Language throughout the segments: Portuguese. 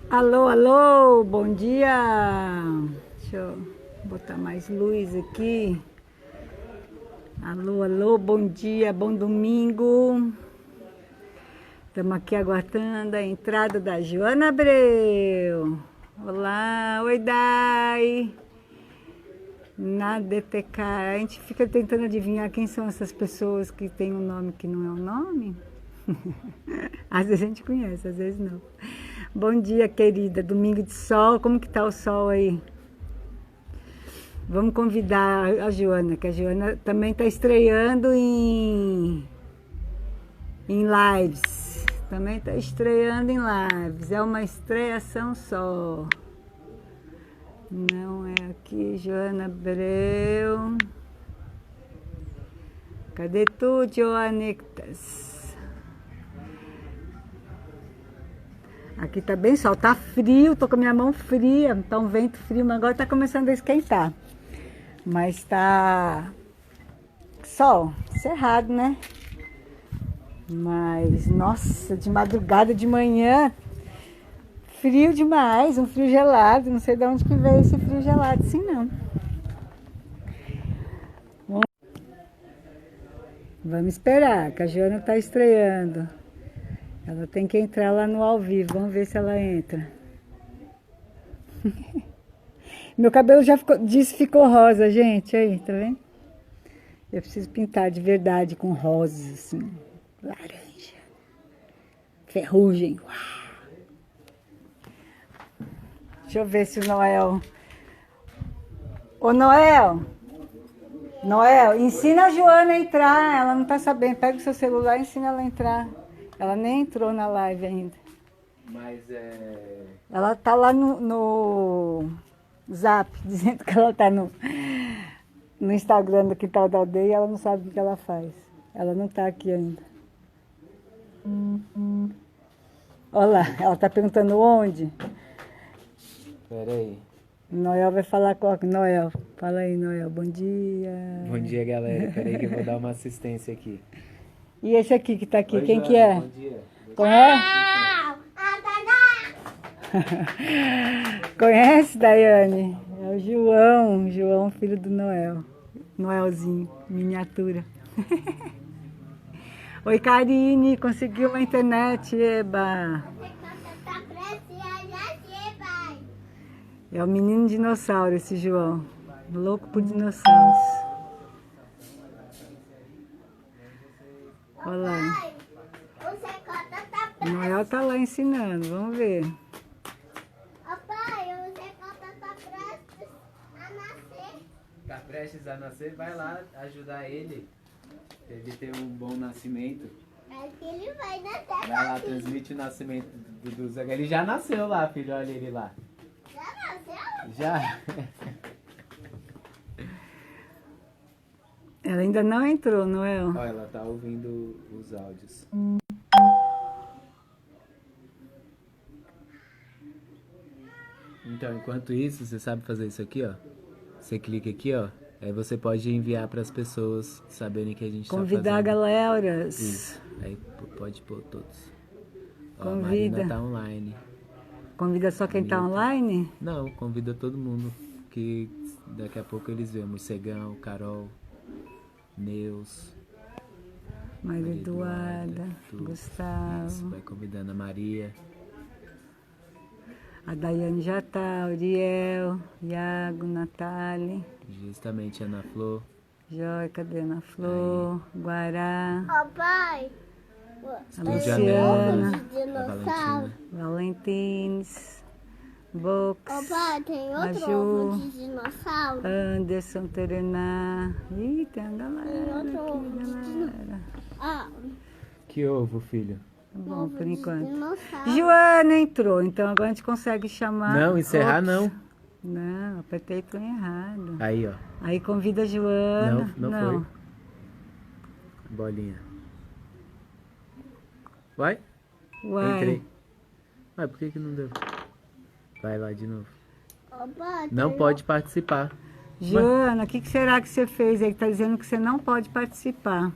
Alô, alô, bom dia. Deixa eu botar mais luz aqui. Alô, alô, bom dia, bom domingo. Estamos aqui aguardando a entrada da Joana Abreu. Olá, oi, Dai. Na DTK, a gente fica tentando adivinhar quem são essas pessoas que têm um nome que não é um nome. Às vezes a gente conhece, às vezes não. Bom dia, querida. Domingo de sol. Como que tá o sol aí? Vamos convidar a Joana, que a Joana também está estreando em lives. Também está estreando em lives. É uma estreação só. Não é aqui, Joana Abreu. Cadê tu, Joanectas? Aqui tá bem sol, tá frio, tô com a minha mão fria, tá um vento frio, mas agora tá começando a esquentar. Mas tá sol, cerrado, né? Mas, nossa, de madrugada, de manhã, frio demais, um frio gelado, não sei de onde que veio esse frio gelado assim não. Vamos esperar, que a Joana tá estreando. Ela tem que entrar lá no ao vivo, vamos ver se ela entra. Meu cabelo já ficou rosa, gente, aí, tá vendo? Eu preciso pintar de verdade com rosas, assim, laranja, ferrugem. Deixa eu ver se o Noel... Ô, Noel! Noel, ensina a Joana a entrar, ela não tá sabendo. Pega o seu celular e ensina ela a entrar. Ela nem entrou na live ainda. Mas é... Ela tá lá no Zap, dizendo que ela tá no Instagram do Quintal da Aldeia e ela não sabe o que ela faz. Ela não tá aqui ainda. Olha lá, ela tá perguntando onde. Pera aí. Noel vai falar com a Noel. Fala aí, Noel. Bom dia. Bom dia, galera. Pera aí que eu vou dar uma assistência aqui. E esse aqui que tá aqui, Oi, quem Joana, que é? Bom dia. Conhece? Conhece, Daiane? É o João, filho do Noel. Noelzinho, miniatura. Oi, Karine, conseguiu uma internet, eba. É o menino dinossauro, esse João. Louco por dinossauros. Olha lá. Noel tá lá ensinando, vamos ver. Tá prestes a nascer? Vai lá ajudar ele. Pra ele ter um bom nascimento. É que ele vai nascer. Vai lá, transmite o nascimento do Zé. Ele já nasceu lá, filho. Olha ele lá. Já nasceu? Já? Ela ainda não entrou, Noel. Olha, ela tá ouvindo os áudios. Então, enquanto isso, você sabe fazer isso aqui, ó. Você clica aqui, ó. Aí você pode enviar para as pessoas saberem que a gente Convidar tá fazendo. galeras. Isso. Aí pode pôr todos. Ó, a Convida. Marina tá online. Convida só quem tá Bonito. online? Não, convida todo mundo. Que daqui a pouco eles vêm. Morcegão, Carol, Neus. Maria Eduarda, tu. Isso, Gustavo. vai convidando a Maria. A Daiane já tá, Uriel, Iago, Natália, Justamente Ana Flor. Joia, cadê Ana Flor, Guará, Ó, pai. a Tudo de Luciana, de A dinossauro. Valentina. Valentines, Ó, Box, pai, tem A outro Ju. ovo de dinossauro. Anderson, Terená. Ih, tem a Tem galera outro ovo aqui, de galera. Ah, Que ovo, filho? Tá bom, ovo por de enquanto. dinossauro. Joana entrou, então agora a gente consegue chamar... Não, encerrar Ops. não. Não, apertei o errado. Aí, ó. Aí convida a Joana. Não foi. Bolinha. Vai? Uai. Entrei. Ué, por que não deu? Vai lá de novo. Ó, pai, Não tem pode participar. Joana, o que será que você fez aí? Tá dizendo que você não pode participar.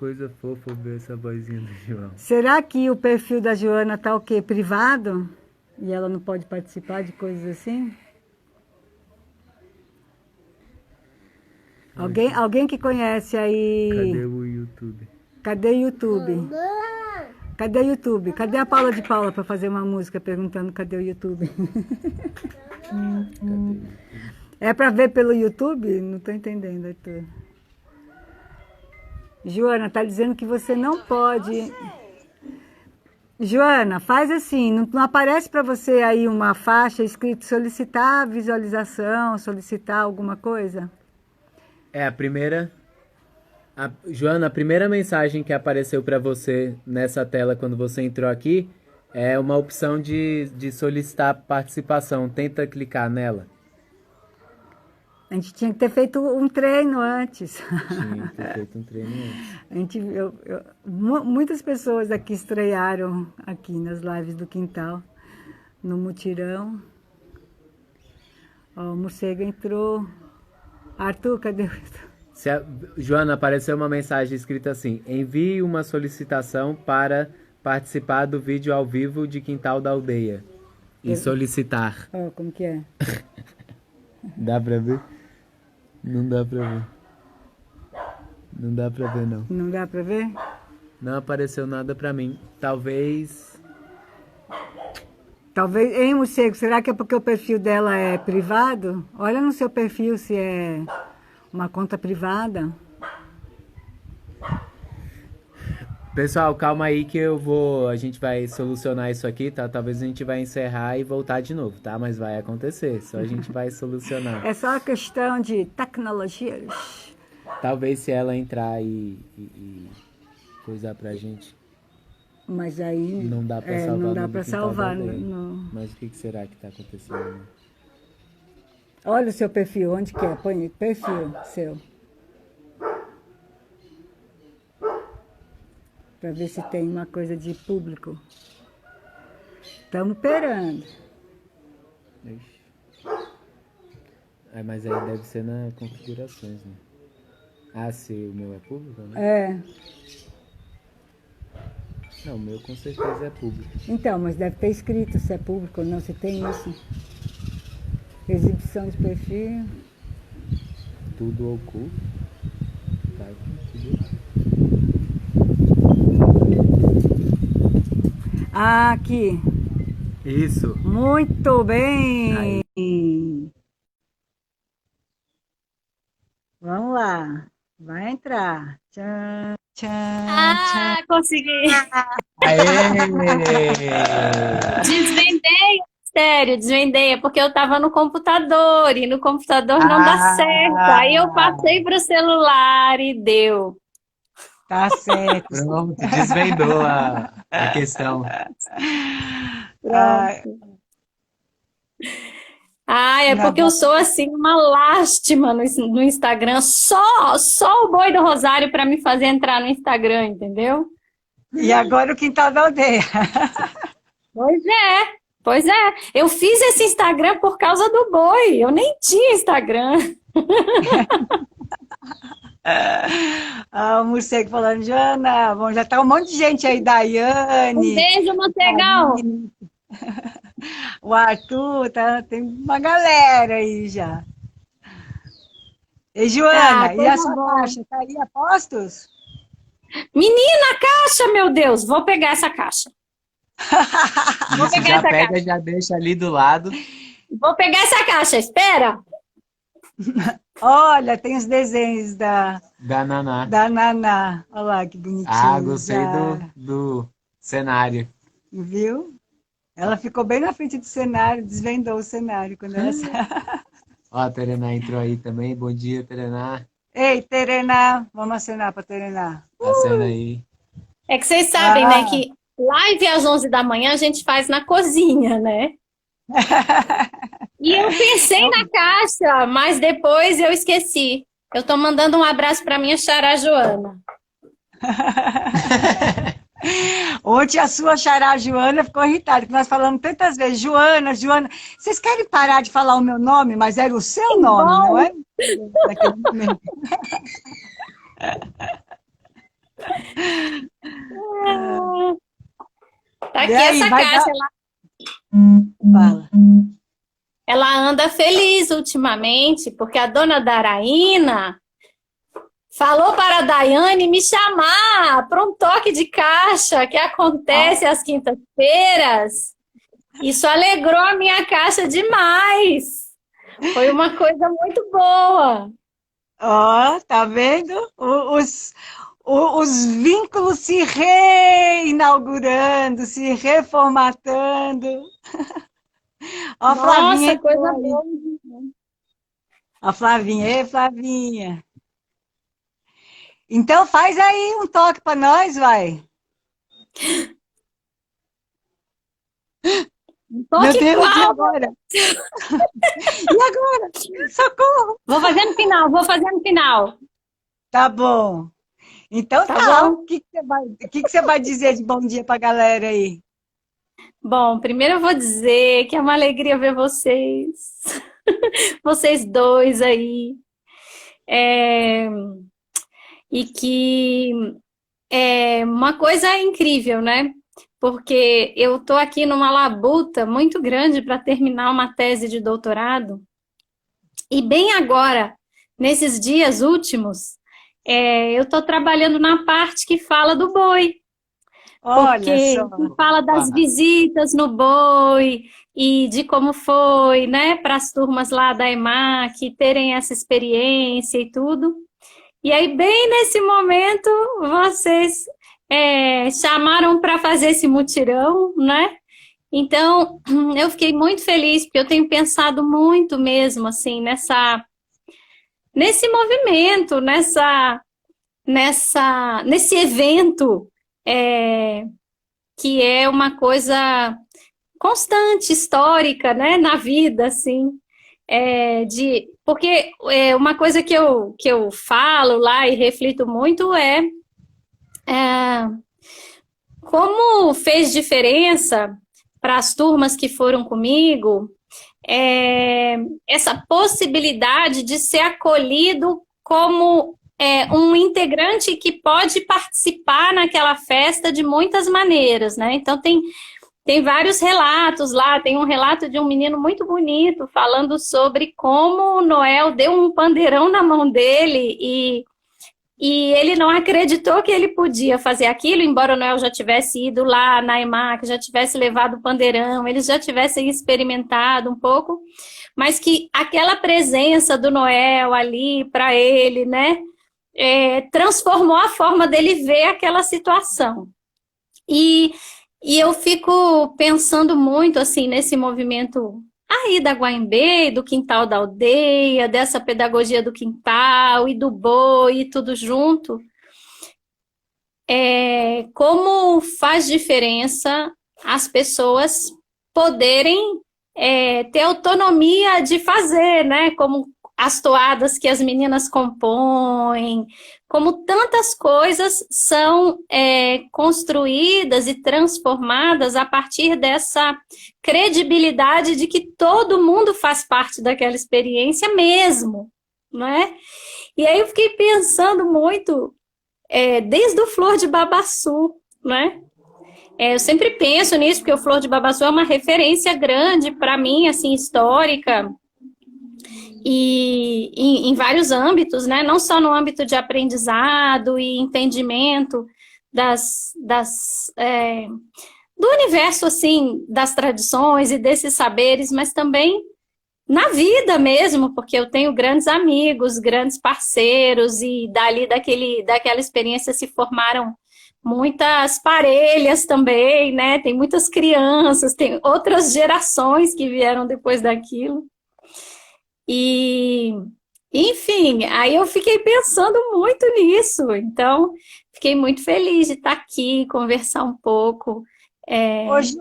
coisa fofa ver essa vozinha do João. Será que o perfil da Joana tá o quê? Privado? E ela não pode participar de coisas assim? Alguém que conhece aí? Cadê o YouTube? Cadê o YouTube? Mamãe. Cadê o YouTube? Cadê a Paula de Paula para fazer uma música perguntando cadê o YouTube? Cadê? É para ver pelo YouTube? Não tô entendendo, Arthur. Joana, tá dizendo que você não pode. Joana, faz assim, não aparece para você aí uma faixa escrito solicitar visualização, solicitar alguma coisa? É, a primeira... Joana, a primeira mensagem que apareceu para você nessa tela quando você entrou aqui é uma opção de solicitar participação. Tenta clicar nela. A gente tinha que ter feito um treino antes. Tinha que ter feito um treino antes. A gente, muitas pessoas aqui estrearam aqui nas lives do Quintal, no mutirão. Ó, o morcego entrou. Arthur, cadê o Arthur? Joana, apareceu uma mensagem escrita assim: envie uma solicitação para participar do vídeo ao vivo de Quintal da Aldeia. E solicitar. Ó, como que é? Dá pra ver? Não dá pra ver. Não dá pra ver, não. Não dá pra ver? Não apareceu nada pra mim. Talvez... Talvez, hein, morcego? Será que é porque o perfil dela é privado? Olha no seu perfil se é uma conta privada. Pessoal, calma aí que a gente vai solucionar isso aqui, tá? Talvez a gente vai encerrar e voltar de novo, tá? Mas vai acontecer, só a gente vai solucionar. É só questão de tecnologias. Talvez se ela entrar e coisar pra gente, Mas aí não dá pra salvar. não dá no pra Quintal da salvar. Aldeia. Não. Mas o que será que tá acontecendo? Olha o seu perfil, onde que é? Põe perfil seu. Para ver se tem uma coisa de público. Estamos esperando. Ixi. Mas aí deve ser nas configurações, né? Ah, se o meu é público, né? É. Não, o meu com certeza é público. Então, mas deve ter escrito se é público ou não, se tem isso. Exibição de perfil. Tudo oculto. Tá aqui. Aqui. Isso. Muito bem. Aí. Vamos lá. Vai entrar. Tchan, tchan, Ah, consegui! Aê! Desvendei o mistério, desvendei. É porque eu tava no computador e no computador não dá certo. Aí eu passei pro celular e deu. Tá certo. Pronto, desvendou a questão. Ah, é porque eu sou assim uma lástima no Instagram. Só o boi do Rosário para me fazer entrar no Instagram, entendeu? E agora o Quintal da Aldeia. Pois é. Eu fiz esse Instagram por causa do boi. Eu nem tinha Instagram. O morcego falando, Joana, bom, já tá um monte de gente aí, Um Daiane, beijo, morcegão. o Arthur, tem uma galera aí já. E Joana, e coisa a sua boa. caixa, tá aí a postos? Menina, a caixa, meu Deus. Vou pegar essa caixa. Vou Isso, pegar já essa pega, caixa. já deixa ali do lado. Vou pegar essa caixa, espera. Olha, tem os desenhos da Da Naná. Olha lá que bonitinho. Ah, gostei já. do cenário. Viu? Ela ficou bem na frente do cenário, desvendou o cenário quando ela saiu. Ó, a Terená entrou aí também. Bom dia, Terená. Ei, Terená, vamos acenar para Terená. Acena aí. É que vocês sabem, né, que live às 11 da manhã a gente faz na cozinha, né? E eu pensei na caixa, mas depois eu esqueci. Eu tô mandando um abraço para minha xará Joana. Ontem a sua xará Joana ficou irritada, que nós falamos tantas vezes, Joana, Joana. Vocês querem parar de falar o meu nome, mas era o seu nome, não é? Naquele momento. Tá aqui E aí, essa vai caixa, dar... Fala. ela anda feliz ultimamente, porque a dona Daraína falou para a Daiane me chamar para um toque de caixa que acontece às quintas-feiras. Isso alegrou a minha caixa demais. Foi uma coisa muito boa. Ó, tá vendo? Os vínculos se reinaugurando, se reformatando. Ó, a Flavinha Nossa, coisa entrou aí. boa. Ó, a Flavinha, ei, Flavinha. Então faz aí um toque para nós, vai. Um Meu toque Deus, e qual? agora? E agora? Socorro! Vou fazer no final, vou fazer no final. Tá bom. Então Tá tá. bom? O que você vai dizer de bom dia pra galera aí? Bom, primeiro eu vou dizer que é uma alegria ver vocês. Vocês dois aí. E que é uma coisa incrível, né? Porque eu estou aqui numa labuta muito grande para terminar uma tese de doutorado. E bem agora, nesses dias últimos, eu estou trabalhando na parte que fala do boi. Olha Porque só. fala das visitas no boi e de como foi, né, para as turmas lá da EMAC terem essa experiência e tudo. E aí, bem nesse momento, vocês chamaram para fazer esse mutirão, né? Então, eu fiquei muito feliz, porque eu tenho pensado muito mesmo, assim, nesse movimento, nesse evento, que é uma coisa constante, histórica, né, na vida, assim, porque uma coisa que eu falo lá e reflito muito como fez diferença para as turmas que foram comigo, essa possibilidade de ser acolhido como um integrante que pode participar naquela festa de muitas maneiras, né? Então, tem vários relatos lá, tem um relato de um menino muito bonito falando sobre como o Noel deu um pandeirão na mão dele e ele não acreditou que ele podia fazer aquilo, embora o Noel já tivesse ido lá na EMAC, já tivesse levado o pandeirão, eles já tivessem experimentado um pouco, mas que aquela presença do Noel ali para ele, né, transformou a forma dele ver aquela situação. E eu fico pensando muito assim nesse movimento aí da Guaimbê, do quintal da aldeia, dessa pedagogia do quintal e do boi e tudo junto. Como faz diferença as pessoas poderem ter autonomia de fazer, né? Como as toadas que as meninas compõem, como tantas coisas são construídas e transformadas a partir dessa credibilidade de que todo mundo faz parte daquela experiência mesmo, né? E aí eu fiquei pensando muito, desde o Flor de Babaçu, né? Eu sempre penso nisso, porque o Flor de Babaçu é uma referência grande para mim, assim, histórica, e em vários âmbitos, né? Não só no âmbito de aprendizado e entendimento do universo, assim, das tradições e desses saberes, mas também na vida mesmo, porque eu tenho grandes amigos, grandes parceiros, e daquela experiência se formaram muitas parelhas também, né? Tem muitas crianças, tem outras gerações que vieram depois daquilo. E, enfim, aí eu fiquei pensando muito nisso, então fiquei muito feliz de estar aqui, conversar um pouco. Hoje,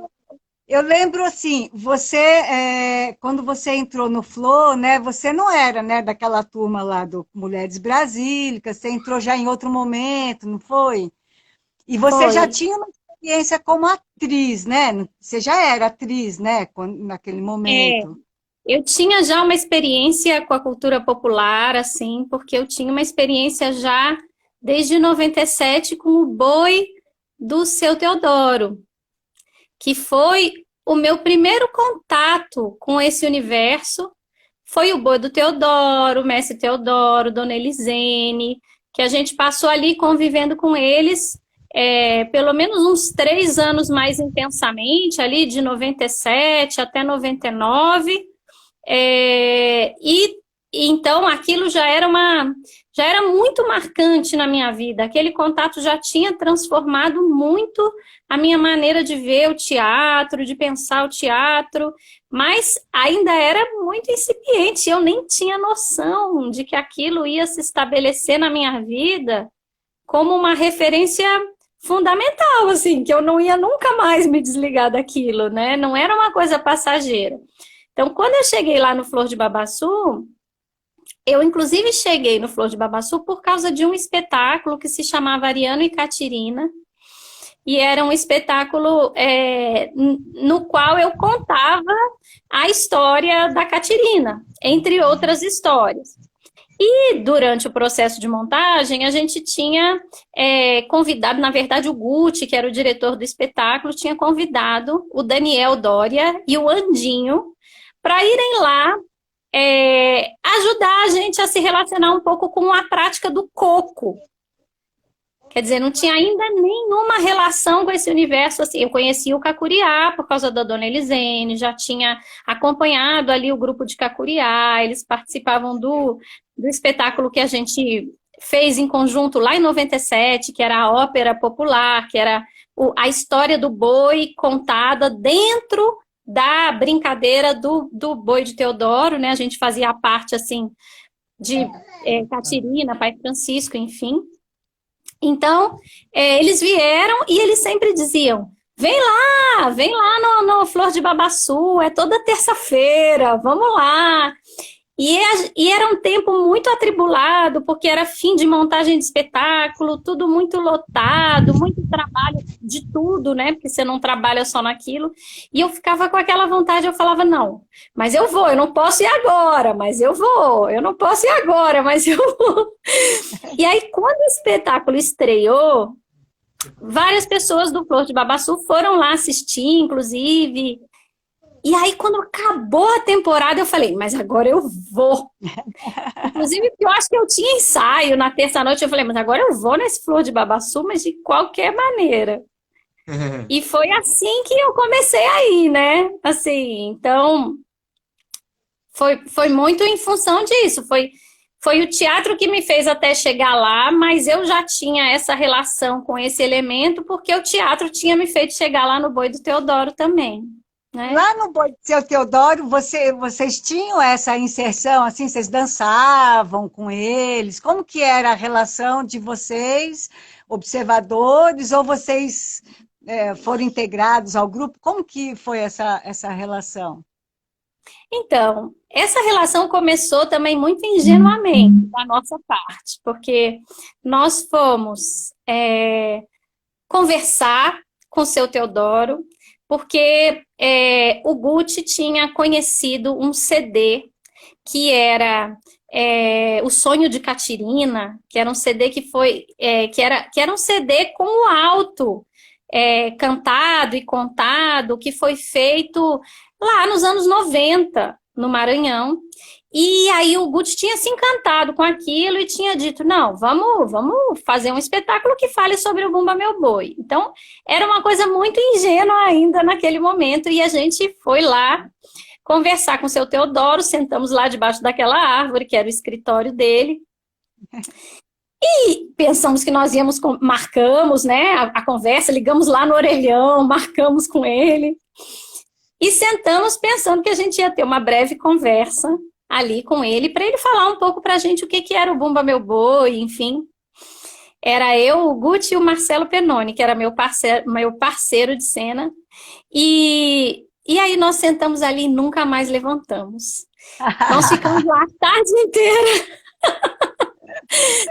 eu lembro assim, quando você entrou no Flow, né, você não era, né, daquela turma lá do Mulheres Brasílicas, você entrou já em outro momento, não foi? E você já tinha uma experiência como atriz, né? Você já era atriz, né, naquele momento. Eu tinha já uma experiência com a cultura popular, assim, porque eu tinha uma experiência já desde 97 com o boi do Seu Teodoro. que foi o meu primeiro contato com esse universo, foi o boi do Teodoro, o mestre Teodoro, Dona Elisene, que a gente passou ali convivendo com eles, pelo menos uns 3 anos mais intensamente, ali de 97 até 99, e então aquilo já era muito marcante na minha vida. Aquele contato já tinha transformado muito a minha maneira de ver o teatro, de pensar o teatro, mas ainda era muito incipiente. Eu nem tinha noção de que aquilo ia se estabelecer na minha vida como uma referência fundamental, assim, que eu não ia nunca mais me desligar daquilo, né? Não era uma coisa passageira. Então, quando eu cheguei lá no Flor de Babaçu, eu, inclusive, cheguei no Flor de Babaçu por causa de um espetáculo que se chamava Ariano e Catirina, e era um espetáculo no qual eu contava a história da Catirina, entre outras histórias. E durante o processo de montagem, a gente tinha convidado, na verdade, o Guti, que era o diretor do espetáculo, tinha convidado o Daniel Doria e o Andinho para irem lá ajudar a gente a se relacionar um pouco com a prática do coco. Quer dizer, não tinha ainda nenhuma relação com esse universo, assim. Eu conhecia o Cacuriá por causa da Dona Elisene, já tinha acompanhado ali o grupo de Cacuriá, eles participavam do espetáculo que a gente fez em conjunto lá em 97, que era a ópera popular, que era a história do boi contada dentro da brincadeira do boi de Teodoro, né? A gente fazia a parte, assim, de Catirina, Pai Francisco, enfim. Então, eles vieram e eles sempre diziam, vem lá no Flor de Babaçu, é toda terça-feira, vamos lá. E era um tempo muito atribulado, porque era fim de montagem de espetáculo, tudo muito lotado, muito trabalho de tudo, né? Porque você não trabalha só naquilo. E eu ficava com aquela vontade, eu falava, não, mas eu vou, eu não posso ir agora, mas eu vou. Eu não posso ir agora, mas eu vou. E aí, quando o espetáculo estreou, várias pessoas do Flor de Babaçu foram lá assistir, inclusive. E aí, quando acabou a temporada, eu falei, mas agora eu vou. Inclusive, eu acho que eu tinha ensaio na terça-noite, eu falei, mas agora eu vou nesse Flor de Babaçu, mas de qualquer maneira. E foi assim que eu comecei aí, né? Assim, então, foi muito em função disso. Foi o teatro que me fez até chegar lá, mas eu já tinha essa relação com esse elemento, porque o teatro tinha me feito chegar lá no Boi do Teodoro também. Né? Lá no Boi do Seu Teodoro, vocês tinham essa inserção, assim, vocês dançavam com eles? Como que era a relação de vocês, observadores, ou vocês foram integrados ao grupo? Como que foi essa relação? Então, essa relação começou também muito ingenuamente da nossa parte, porque nós fomos conversar com o Seu Teodoro, porque o Guti tinha conhecido um CD que era O Sonho de Catirina, que era um CD que era um CD com o alto, cantado e contado, que foi feito lá nos anos 90, no Maranhão. E aí o Guti tinha se encantado com aquilo e tinha dito, não, vamos fazer um espetáculo que fale sobre o Bumba Meu Boi. Então, era uma coisa muito ingênua ainda naquele momento, e a gente foi lá conversar com o Seu Teodoro, sentamos lá debaixo daquela árvore, que era o escritório dele, e pensamos que nós marcamos, né, a conversa, ligamos lá no orelhão, marcamos com ele, e sentamos pensando que a gente ia ter uma breve conversa ali com ele, para ele falar um pouco para a gente o que era o Bumba Meu Boi, enfim. Era eu, o Guti e o Marcelo Penoni, que era meu parceiro de cena. E aí nós sentamos ali e nunca mais levantamos. Nós ficamos lá a tarde inteira.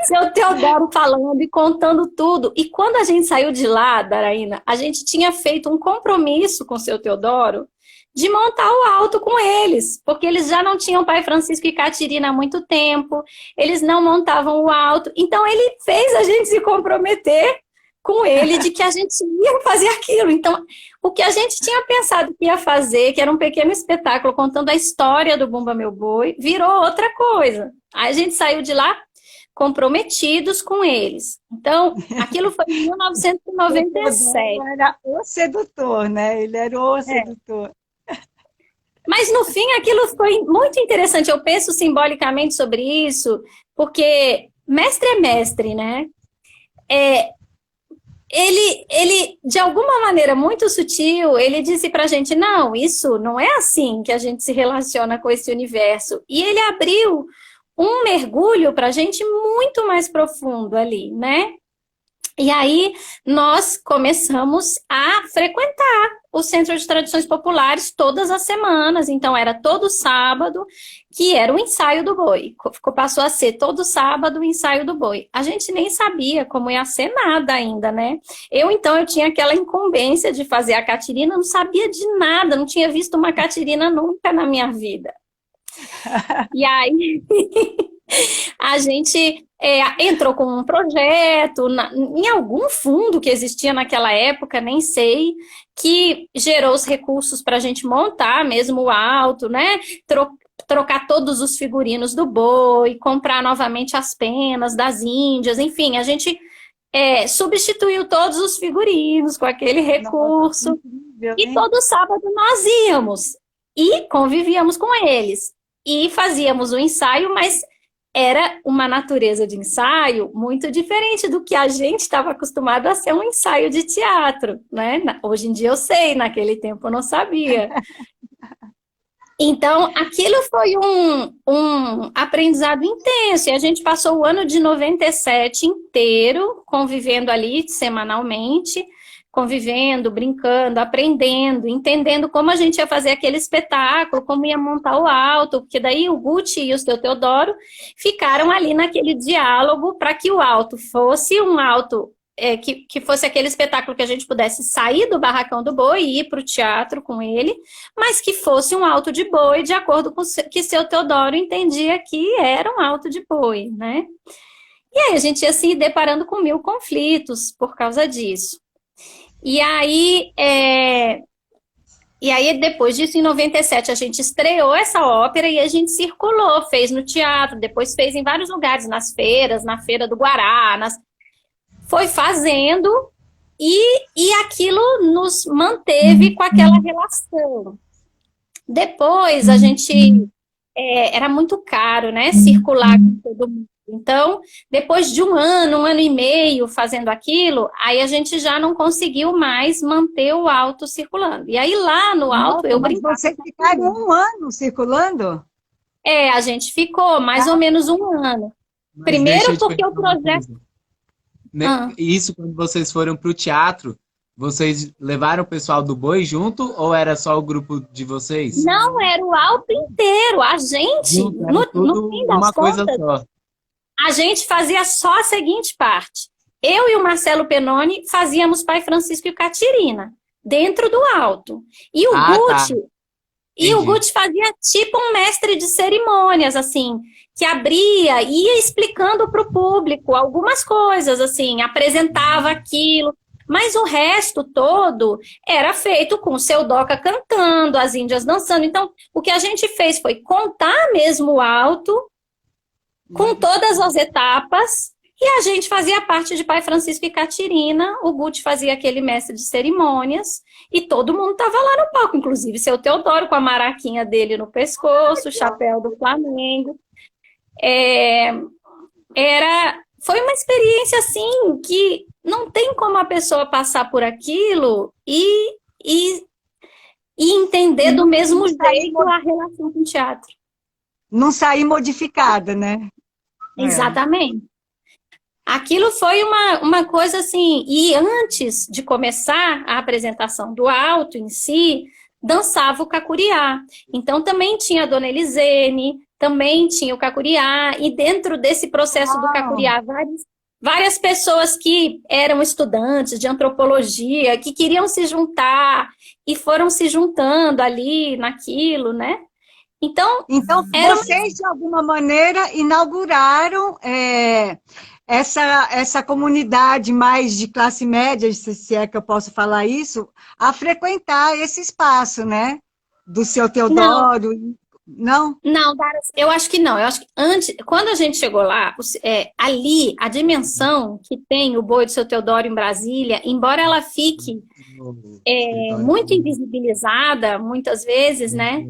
Seu Teodoro falando e contando tudo. E quando a gente saiu de lá, Daraína, a gente tinha feito um compromisso com o Seu Teodoro de montar o alto com eles, porque eles já não tinham Pai Francisco e Catirina há muito tempo, eles não montavam o alto, então ele fez a gente se comprometer com ele de que a gente ia fazer aquilo. Então, o que a gente tinha pensado que ia fazer, que era um pequeno espetáculo contando a história do Bumba Meu Boi, virou outra coisa. Aí a gente saiu de lá comprometidos com eles. Então, aquilo foi em 1997. Ele era o sedutor, né? Ele era o sedutor. Mas, no fim, aquilo foi muito interessante. Eu penso simbolicamente sobre isso, porque mestre é mestre, né? Ele, de alguma maneira muito sutil, ele disse pra gente, não, isso não é assim que a gente se relaciona com esse universo. E ele abriu um mergulho pra gente muito mais profundo ali, né? E aí, nós começamos a frequentar o Centro de Tradições Populares todas as semanas. Então, era todo sábado, que era o ensaio do boi. Passou a ser todo sábado o ensaio do boi. A gente nem sabia como ia ser nada ainda, né? Então, eu tinha aquela incumbência de fazer a Catirina, não sabia de nada, não tinha visto uma Catirina nunca na minha vida. E aí, a gente entrou com um projeto em algum fundo que existia naquela época, nem sei, que gerou os recursos para a gente montar mesmo o alto, né? Trocar todos os figurinos do boi, comprar novamente as penas das Índias, enfim, a gente substituiu todos os figurinos com aquele recurso. Incrível, E todo sábado nós íamos e convivíamos com eles. E fazíamos o ensaio, mas era uma natureza de ensaio muito diferente do que a gente estava acostumado a ser um ensaio de teatro, né? Hoje em dia eu sei, naquele tempo eu não sabia. Então, aquilo foi um aprendizado intenso, e a gente passou o ano de 97 inteiro convivendo ali semanalmente, convivendo, brincando, aprendendo, entendendo como a gente ia fazer aquele espetáculo, como ia montar o alto, porque daí o Guti e o seu Teodoro ficaram ali naquele diálogo para que o alto fosse um alto, que fosse aquele espetáculo que a gente pudesse sair do barracão do boi e ir para o teatro com ele, mas que fosse um alto de boi, de acordo com o que seu Teodoro entendia que era um alto de boi, né? E aí a gente ia se deparando com 1000 conflitos por causa disso. E aí, depois disso, em 97, a gente estreou essa ópera e a gente circulou, fez no teatro, depois fez em vários lugares, nas feiras, na Feira do Guará, foi fazendo e aquilo nos manteve com aquela relação. Depois, a gente, era muito caro, né, circular com todo mundo. Então, depois de um ano e meio fazendo aquilo, aí a gente já não conseguiu mais manter o alto circulando. E aí lá no alto eu brincava. Mas vocês ficaram um ano circulando? A gente ficou mais ou menos um ano. Mas Primeiro deixa eu te porque o perguntar uma projeto... coisa. Isso, quando vocês foram para o teatro, vocês levaram o pessoal do boi junto ou era só o grupo de vocês? Não, era o alto inteiro. A gente, Junto, era tudo no fim das uma coisa contas, só. a gente fazia só a seguinte parte. Eu e o Marcelo Penoni fazíamos Pai Francisco e Catirina, dentro do alto. E o Guti, o Guti fazia tipo um mestre de cerimônias, assim, que abria e ia explicando para o público algumas coisas, assim, apresentava aquilo. Mas o resto todo era feito com o seu Doca cantando, as índias dançando. Então, o que a gente fez foi contar mesmo o alto, com todas as etapas, e a gente fazia parte de Pai Francisco e Catirina, o Guti fazia aquele mestre de cerimônias, e todo mundo estava lá no palco, inclusive seu Teodoro com a maraquinha dele no pescoço, o chapéu do Flamengo. Foi uma experiência, assim, que não tem como a pessoa passar por aquilo e entender do mesmo jeito a relação com o teatro. Não sair modificada, né? Exatamente. Aquilo foi uma coisa assim, e antes de começar a apresentação do alto em si, dançava o cacuriá. Então também tinha a Dona Elisene, também tinha o cacuriá, e dentro desse processo do cacuriá, várias pessoas que eram estudantes de antropologia, que queriam se juntar, e foram se juntando ali naquilo, né? Então vocês, de alguma maneira, inauguraram essa comunidade mais de classe média, se é que eu posso falar isso, a frequentar esse espaço, né? Do seu Não, Teodoro. Não? não, Dara, eu acho que não. Eu acho que antes, quando a gente chegou lá, ali, a dimensão que tem o boi do seu Teodoro em Brasília, embora ela fique muito invisibilizada, muitas vezes, né?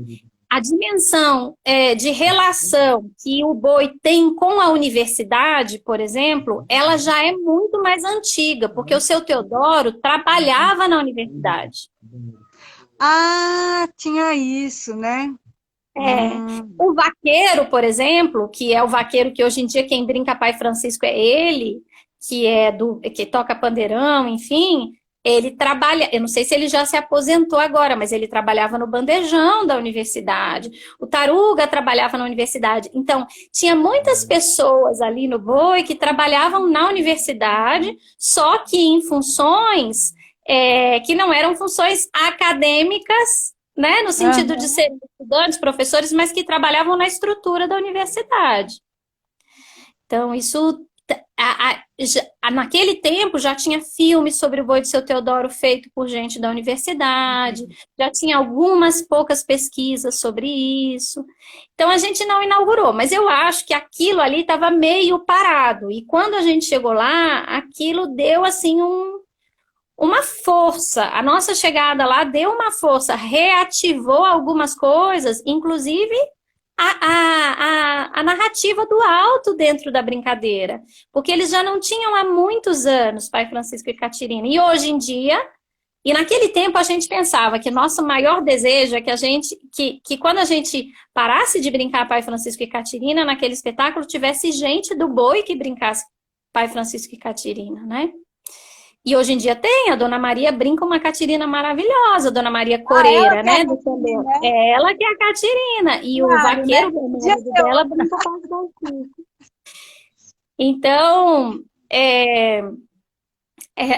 A dimensão de relação que o boi tem com a universidade, por exemplo, ela já é muito mais antiga, porque o seu Teodoro trabalhava na universidade. Ah, tinha isso, né? É, o vaqueiro, por exemplo, que é o vaqueiro que hoje em dia quem brinca Pai Francisco é ele, que toca pandeirão, enfim, ele trabalha, eu não sei se ele já se aposentou agora, mas ele trabalhava no bandejão da universidade. O Taruga trabalhava na universidade. Então, tinha muitas pessoas ali no boi que trabalhavam na universidade, só que em funções que não eram funções acadêmicas, né, no sentido de serem estudantes, professores, mas que trabalhavam na estrutura da universidade. Então, isso, naquele tempo, já tinha filmes sobre o boi de seu Teodoro feito por gente da universidade, já tinha algumas poucas pesquisas sobre isso. Então, a gente não inaugurou, mas eu acho que aquilo ali estava meio parado. E quando a gente chegou lá, aquilo deu, assim, uma força. A nossa chegada lá deu uma força, reativou algumas coisas, inclusive a narrativa do alto dentro da brincadeira, porque eles já não tinham há muitos anos, Pai Francisco e Catirina, e hoje em dia, e naquele tempo a gente pensava que nosso maior desejo é que quando a gente parasse de brincar Pai Francisco e Catirina, naquele espetáculo tivesse gente do boi que brincasse Pai Francisco e Catirina, né? E hoje em dia tem, a Dona Maria brinca uma Catirina maravilhosa, a Dona Maria Coreira, né? É ela que é a Catirina. E claro, o vaqueiro, né? O marido dela, brinca com as Francisco. Então,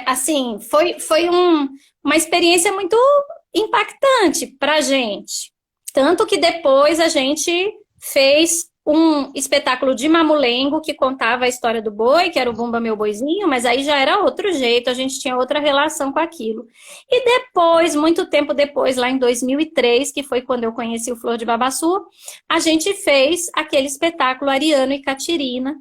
assim, foi uma experiência muito impactante pra gente. Tanto que depois a gente fez um espetáculo de mamulengo que contava a história do boi, que era o Bumba Meu Boizinho, mas aí já era outro jeito, a gente tinha outra relação com aquilo. E depois, muito tempo depois, lá em 2003, que foi quando eu conheci o Flor de Babaçu, a gente fez aquele espetáculo Ariano e Catirina.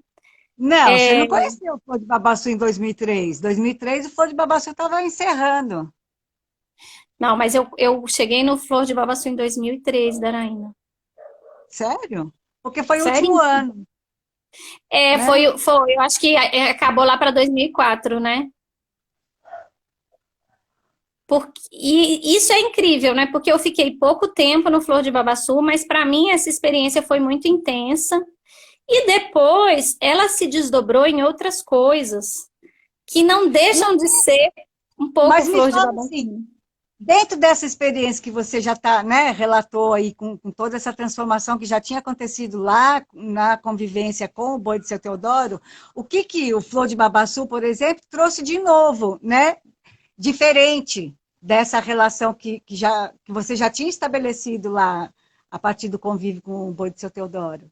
Não, você não conheceu o Flor de Babaçu em 2003. Em 2003 o Flor de Babaçu estava encerrando. Não, mas eu cheguei no Flor de Babaçu em 2003, Daraína. Sério? Porque foi o último ano. Né? Foi, eu acho que acabou lá para 2004, né? E isso é incrível, né? Porque eu fiquei pouco tempo no Flor de Babaçu, mas para mim essa experiência foi muito intensa. E depois ela se desdobrou em outras coisas que não deixam de ser um pouco Flor de Babaçu. Assim, dentro dessa experiência que você já tá, né, relatou aí com toda essa transformação que já tinha acontecido lá na convivência com o boi de seu Teodoro, o que o Flor de Babaçu, por exemplo, trouxe de novo, né, diferente dessa relação que você já tinha estabelecido lá a partir do convívio com o boi de seu Teodoro?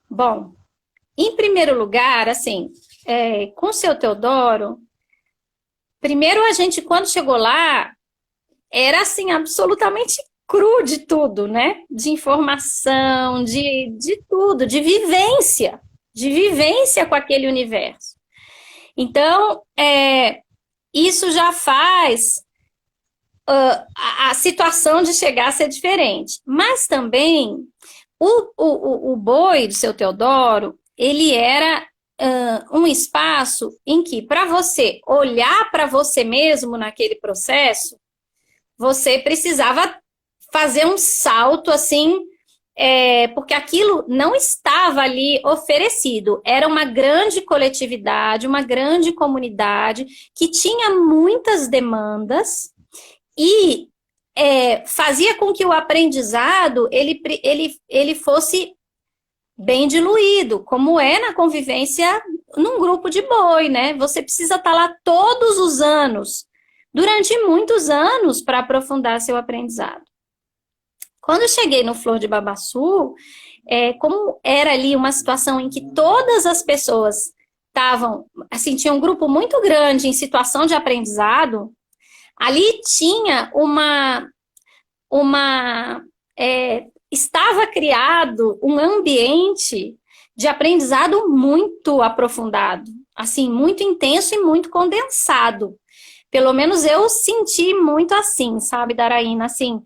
Bom, em primeiro lugar, assim, com o seu Teodoro, primeiro a gente, quando chegou lá, era assim, absolutamente cru de tudo, né? De informação, de tudo, de vivência com aquele universo. Então, isso já faz a situação de chegar a ser diferente. Mas também, o boi do seu Teodoro, ele era um espaço em que, para você olhar para você mesmo naquele processo, você precisava fazer um salto, assim, porque aquilo não estava ali oferecido. Era uma grande coletividade, uma grande comunidade que tinha muitas demandas e fazia com que o aprendizado ele fosse bem diluído, como é na convivência num grupo de boi, né? Você precisa estar lá todos os anos, durante muitos anos, para aprofundar seu aprendizado. Quando eu cheguei no Flor de Babaçu, como era ali uma situação em que todas as pessoas estavam, assim, tinha um grupo muito grande em situação de aprendizado, ali tinha estava criado um ambiente de aprendizado muito aprofundado, assim, muito intenso e muito condensado. Pelo menos eu senti muito assim, sabe, Daraína, assim,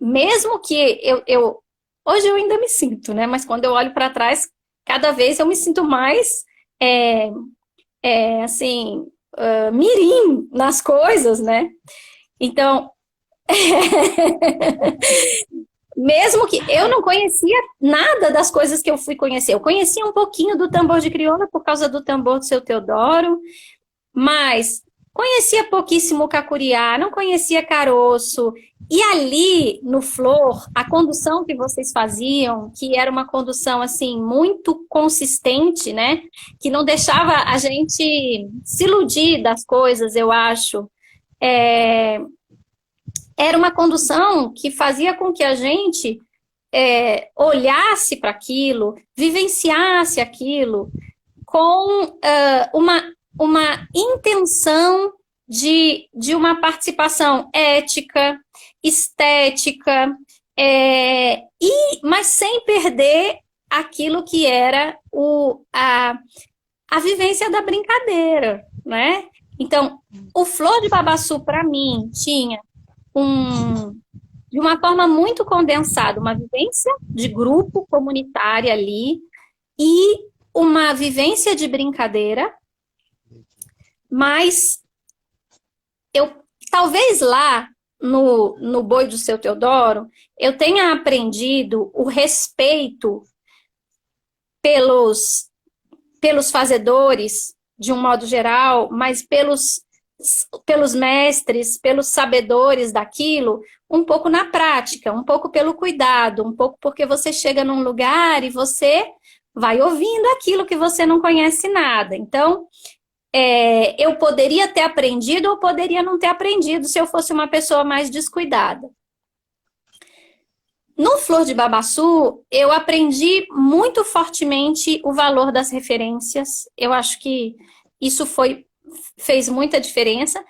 mesmo que hoje eu ainda me sinto, né, mas quando eu olho para trás, cada vez eu me sinto mais, assim, mirim nas coisas, né, então, mesmo que eu não conhecia nada das coisas que eu fui conhecer, eu conhecia um pouquinho do tambor de crioula por causa do tambor do seu Teodoro, mas conhecia pouquíssimo o cacuriá, não conhecia caroço. E ali, no Flor, a condução que vocês faziam, que era uma condução, assim, muito consistente, né? Que não deixava a gente se iludir das coisas, eu acho. Era uma condução que fazia com que a gente olhasse para aquilo, vivenciasse aquilo com uma intenção de uma participação ética, estética, mas sem perder aquilo que era a vivência da brincadeira, né? Então, o Flor de Babaçu, para mim, tinha de uma forma muito condensada, uma vivência de grupo comunitária ali e uma vivência de brincadeira, mas talvez lá no Boi do Seu Teodoro eu tenha aprendido o respeito pelos fazedores, de um modo geral, mas pelos mestres, pelos sabedores daquilo, um pouco na prática, um pouco pelo cuidado, um pouco porque você chega num lugar e você vai ouvindo aquilo que você não conhece nada. Então, eu poderia ter aprendido ou poderia não ter aprendido se eu fosse uma pessoa mais descuidada. No Flor de Babaçu, eu aprendi muito fortemente o valor das referências. Eu acho que isso fez muita diferença.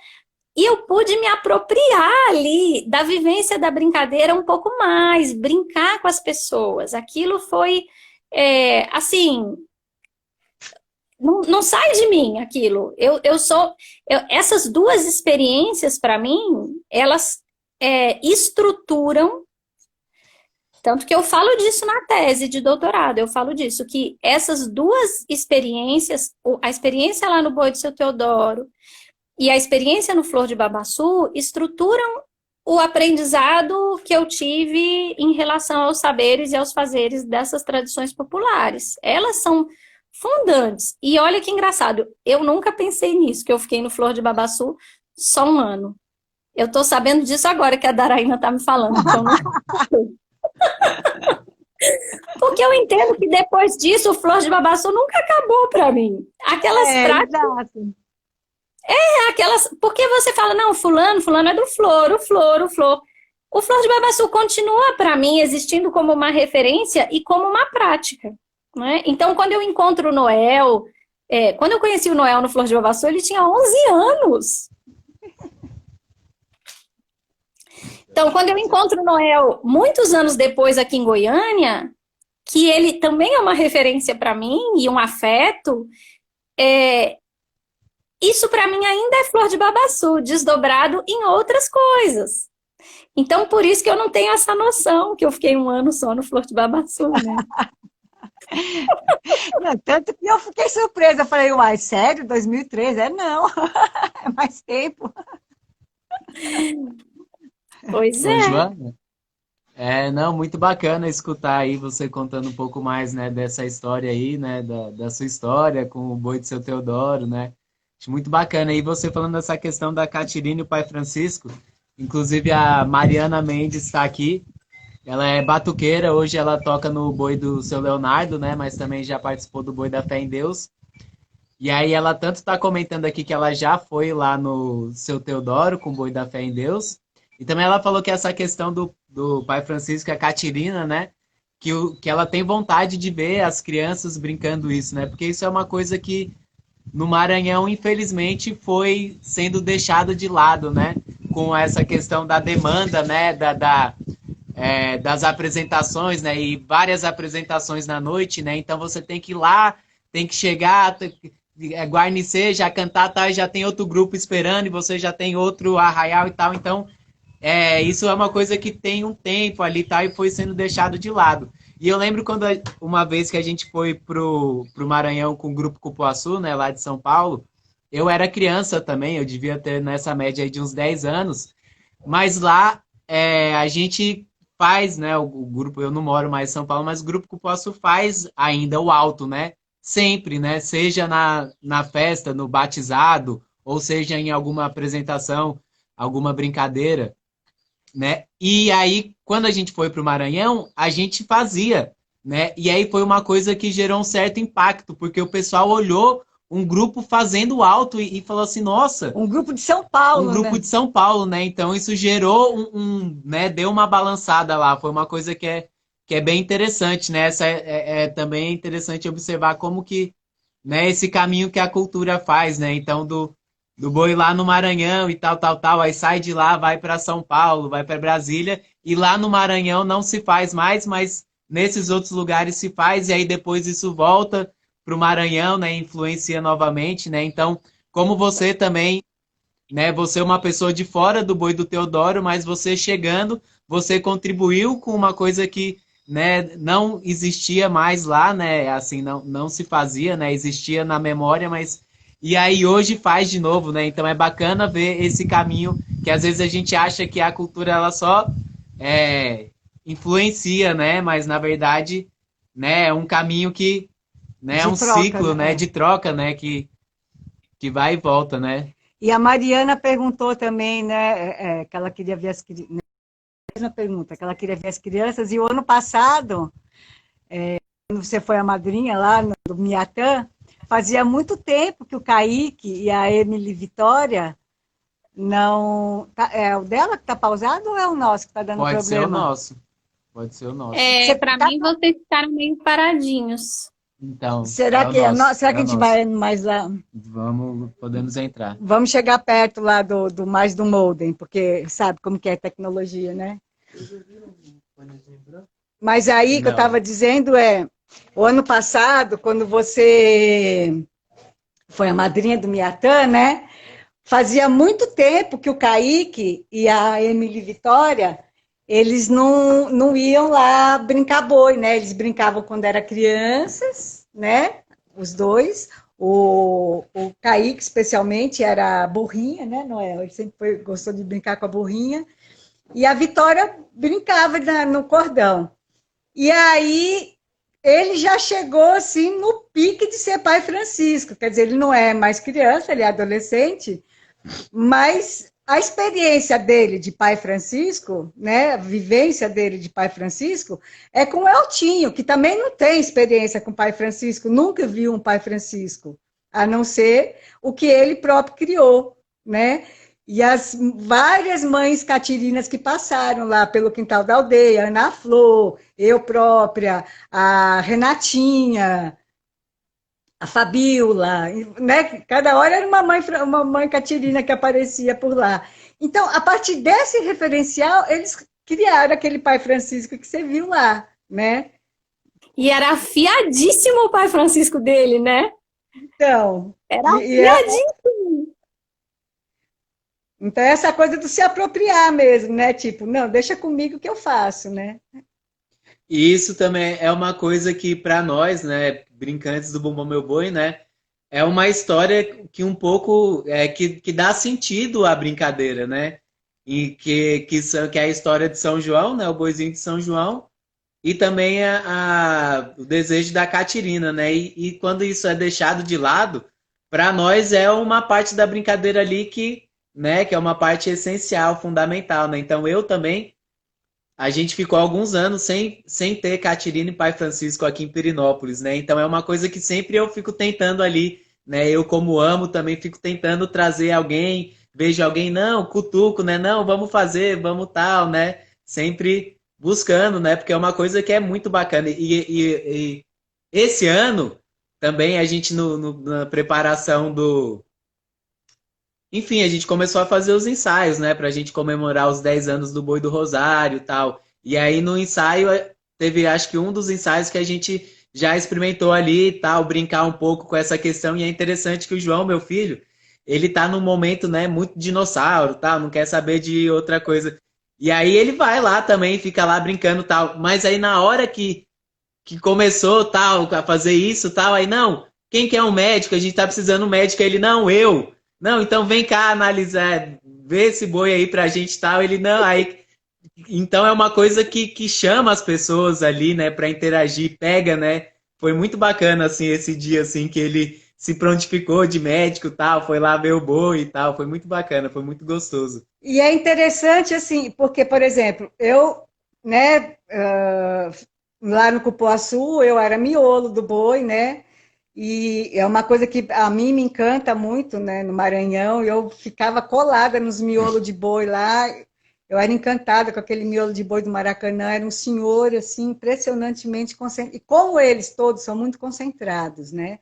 E eu pude me apropriar ali da vivência da brincadeira um pouco mais, brincar com as pessoas. Aquilo foi, assim, não sai de mim aquilo. Essas duas experiências, para mim, elas estruturam. Tanto que eu falo disso na tese de doutorado, eu falo disso, que essas duas experiências, a experiência lá no Boi do Seu Teodoro e a experiência no Flor de Babaçu, estruturam o aprendizado que eu tive em relação aos saberes e aos fazeres dessas tradições populares. Elas são fundantes. E olha que engraçado, eu nunca pensei nisso, que eu fiquei no Flor de Babaçu só um ano. Eu estou sabendo disso agora que a Daraína está me falando, então não. Porque eu entendo que depois disso o Flor de Babaçu nunca acabou para mim. Aquelas práticas. Porque você fala, não, fulano é do Flor, o Flor. O Flor de Babaçu continua para mim existindo como uma referência e como uma prática, né? Então, quando eu encontro o Noel, quando eu conheci o Noel no Flor de Babaçu, ele tinha 11 anos. Então, quando eu encontro o Noel muitos anos depois aqui em Goiânia, que ele também é uma referência para mim e um afeto, isso para mim ainda é Flor de Babaçu, desdobrado em outras coisas. Então, por isso que eu não tenho essa noção, que eu fiquei um ano só no Flor de Babaçu, né? Não, tanto que eu fiquei surpresa, eu falei, uai, sério, 2013? Não, é mais tempo. Pois Ô, é. Joana, não, muito bacana escutar aí você contando um pouco mais, né, dessa história aí, né, da sua história com o Boi do Seu Teodoro, né? Acho muito bacana. E você falando dessa questão da Catirina e o Pai Francisco, inclusive a Mariana Mendes está aqui, ela é batuqueira, hoje ela toca no Boi do Seu Leonardo, né, mas também já participou do Boi da Fé em Deus. E aí ela tanto está comentando aqui que ela já foi lá no Seu Teodoro com o Boi da Fé em Deus, e também ela falou que essa questão do Pai Francisco e a Catirina, né? que ela tem vontade de ver as crianças brincando isso, né? Porque isso é uma coisa que no Maranhão, infelizmente, foi sendo deixado de lado, né? Com essa questão da demanda, né? Das apresentações, né? E várias apresentações na noite, né? Então você tem que ir lá, tem que chegar, guarnecer, já cantar, tá? E já tem outro grupo esperando e você já tem outro arraial e tal. Então, isso é uma coisa que tem um tempo ali, tá? E foi sendo deixado de lado. E eu lembro quando uma vez que a gente foi pro Maranhão com o Grupo Cupuaçu, né, lá de São Paulo, eu era criança também, eu devia ter nessa média aí de uns 10 anos, mas lá a gente faz, né, o grupo, eu não moro mais em São Paulo, mas o Grupo Cupuaçu faz ainda o alto, né, sempre, né, seja na festa, no batizado, ou seja em alguma apresentação, alguma brincadeira, né? E aí, quando a gente foi para o Maranhão, a gente fazia, né? E aí foi uma coisa que gerou um certo impacto, porque o pessoal olhou um grupo fazendo alto e falou assim, nossa, Um grupo de São Paulo, um grupo né? de São Paulo, né? Então isso gerou né? Deu uma balançada lá. Foi uma coisa que é bem interessante, né? Essa também interessante observar como que, né? Esse caminho que a cultura faz, né? Então do boi lá no Maranhão e tal, tal, tal, aí sai de lá, vai para São Paulo, vai para Brasília, e lá no Maranhão não se faz mais, mas nesses outros lugares se faz, e aí depois isso volta para o Maranhão, né, influencia novamente, né, então, como você também, né, você é uma pessoa de fora do Boi do Teodoro, mas você chegando, você contribuiu com uma coisa que, né, não existia mais lá, né, assim, não se fazia, né, existia na memória, mas e aí hoje faz de novo, né? Então é bacana ver esse caminho que às vezes a gente acha que a cultura ela só influencia, né? Mas na verdade, né, é um caminho que, né, é De um troca, ciclo, né? né, de troca, né, que vai e volta, né? E a Mariana perguntou também, né, que ela queria ver as crianças. Mesma pergunta, que ela queria ver as crianças. E o ano passado, quando você foi a madrinha lá no Miatã, fazia muito tempo que o Kaique e a Emily Vitória não. É o dela que está pausado ou é o nosso que está dando Pode ser o problema? nosso. Pode ser o nosso. Você Para tá- mim, vocês ficaram meio paradinhos. Então, Será é o que, nosso, será é que a o gente nosso. vai mais lá? Podemos entrar. Vamos chegar perto lá do mais do modem, porque sabe como que é tecnologia, né? Mas aí que eu Não. estava dizendo o ano passado, quando você foi a madrinha do Miatã, né? Fazia muito tempo que o Kaique e a Emily Vitória, eles não iam lá brincar boi, né? Eles brincavam quando eram crianças, né? Os dois. O Kaique, especialmente, era burrinha, né, Noel? Ele sempre gostou de brincar com a burrinha. E a Vitória brincava no cordão. E aí ele já chegou assim no pique de ser pai Francisco. Quer dizer, ele não é mais criança, ele é adolescente, mas a experiência dele de pai Francisco, né, a vivência dele de pai Francisco, é com o Eltinho, que também não tem experiência com pai Francisco, nunca viu um pai Francisco, a não ser o que ele próprio criou, né? E as várias mães catirinas que passaram lá pelo quintal da aldeia, Ana Flor, eu própria, a Renatinha, a Fabiola, né? Cada hora era uma mãe catirina que aparecia por lá. Então, a partir desse referencial, eles criaram aquele pai Francisco que você viu lá, né? E era afiadíssimo o pai Francisco dele, né? Então, Era e afiadíssimo. então essa coisa do se apropriar mesmo, né? Tipo, não, deixa comigo que eu faço, né? E isso também é uma coisa que, para nós, né, brincantes do Bumbum Meu Boi, né, é uma história que um pouco que dá sentido à brincadeira, né? E que é a história de São João, né, o boizinho de São João, e também o desejo da Catirina, né? E quando isso é deixado de lado, para nós é uma parte da brincadeira ali né, que é uma parte essencial, fundamental, né? Então eu também a gente ficou alguns anos sem ter Catirina e Pai Francisco aqui em Pirinópolis, né? Então é uma coisa que sempre eu fico tentando ali, né? Eu, como amo, também fico tentando trazer alguém, vejo alguém, não, cutuco, né? Não, vamos fazer, vamos tal, né? Sempre, buscando, né? Porque é uma coisa que é muito bacana. E esse ano também a gente na preparação do. Enfim, a gente começou a fazer os ensaios, né? Pra gente comemorar os 10 anos do Boi do Rosário e tal. E aí no ensaio teve, acho que um dos ensaios que a gente já experimentou ali e tal, brincar um pouco com essa questão. E é interessante que o João, meu filho, ele tá num momento, né, muito dinossauro, tal, não quer saber de outra coisa. E aí ele vai lá também, fica lá brincando tal. Mas aí na hora que começou tal, a fazer isso tal, aí não, quem que é um médico? A gente tá precisando de um médico. Ele, não, eu. Não, então vem cá analisar, vê esse boi aí pra gente tal. Ele, não, aí. Então é uma coisa que chama as pessoas ali, né, pra interagir, pega, né? Foi muito bacana, assim, esse dia, assim, que ele se prontificou de médico tal, foi lá ver o boi e tal. Foi muito bacana, foi muito gostoso. E é interessante, assim, porque, por exemplo, eu, né, lá no Cupuaçu, eu era miolo do boi, né? E é uma coisa que a mim me encanta muito, né, no Maranhão. Eu ficava colada nos miolos de boi lá. Eu era encantada com aquele miolo de boi do Maracanã. Era um senhor, assim, impressionantemente concentrado. E como eles todos são muito concentrados, né?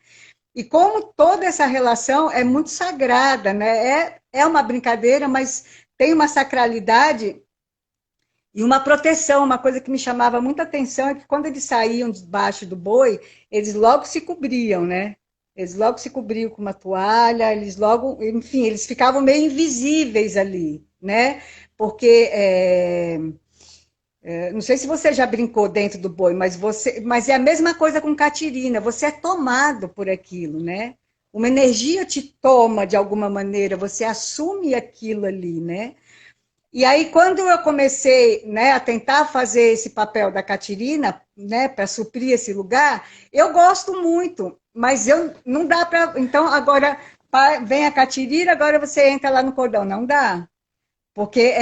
E como toda essa relação é muito sagrada, né? É uma brincadeira, mas tem uma sacralidade e uma proteção. Uma coisa que me chamava muita atenção é que quando eles saíam debaixo do boi, eles logo se cobriam, né? Eles logo se cobriam com uma toalha, eles logo, enfim, eles ficavam meio invisíveis ali, né? Porque não sei se você já brincou dentro do boi, mas é a mesma coisa com catirina. Você é tomado por aquilo, né? Uma energia te toma de alguma maneira. Você assume aquilo ali, né? E aí, quando eu comecei, né, a tentar fazer esse papel da catirina, né, para suprir esse lugar, eu gosto muito, mas eu não dá para. Então, agora vem a catirina, agora você entra lá no cordão. Não dá, porque